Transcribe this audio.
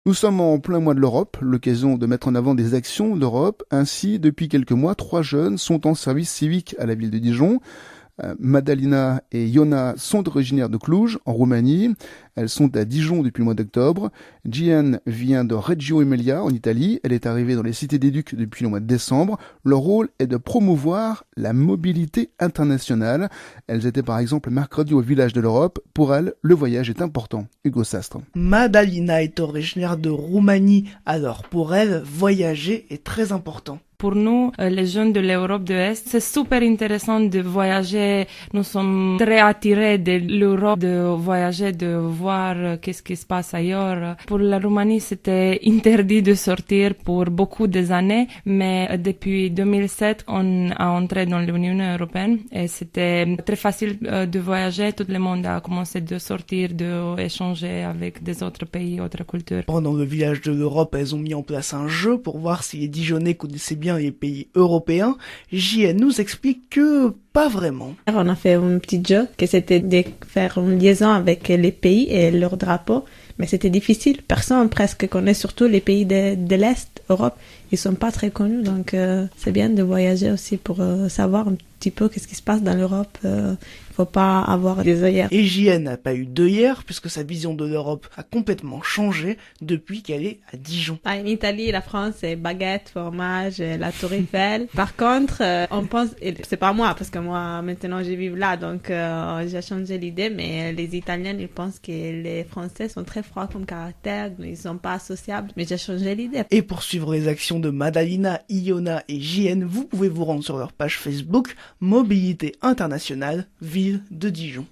Nous sommes en plein mois de l'Europe, l'occasion de mettre en avant des actions d'Europe. Ainsi, depuis quelques mois, 3 jeunes sont en service civique à la ville de Dijon. Madalina et Iona sont originaires de Cluj, en Roumanie. Elles sont à Dijon depuis le mois d'octobre. Gian vient de Reggio Emilia, en Italie. Elle est arrivée dans les cités des Ducs depuis le mois de décembre. Leur rôle est de promouvoir la mobilité internationale. Elles étaient par exemple mercredi au village de l'Europe. Pour elles, le voyage est important. Hugo Sastre. Madalina est originaire de Roumanie, alors pour elle, voyager est très important. Pour nous, les jeunes de l'Europe de l'Est, c'est super intéressant de voyager. Nous sommes très attirés de l'Europe, de voyager, de voir qu'est-ce qui se passe ailleurs. Pour la Roumanie, c'était interdit de sortir pour beaucoup des années, mais depuis 2007, on a entré dans l'Union européenne et c'était très facile de voyager. Tout le monde a commencé de sortir, d'échanger avec des autres pays, autres cultures. Pendant le village de l'Europe, elles ont mis en place un jeu pour voir si les Dijonnais connaissaient bien les pays européens. JN nous explique que pas vraiment. On a fait un petit jeu que c'était de faire une liaison avec les pays et leurs drapeaux, mais c'était difficile. Personne presque connaît, surtout les pays de l'Est, Europe. Ils sont pas très connus, donc c'est bien de voyager aussi pour savoir un petit peu qu'est-ce qui se passe dans l'Europe. Il faut pas avoir des œillères. Et JN n'a pas eu d'œillères puisque sa vision de l'Europe a complètement changé depuis qu'elle est à Dijon. En Italie, la France, c'est baguette, fromage, la Tour Eiffel. Par contre, on pense, et c'est pas moi parce que moi maintenant je vis là, donc j'ai changé l'idée, mais les Italiens ils pensent que les Français sont très froids comme caractère, ils sont pas associables, mais j'ai changé l'idée. Et pour suivre les actions de Madalina, Iona et JN, vous pouvez vous rendre sur leur page Facebook Mobilité Internationale Ville de Dijon.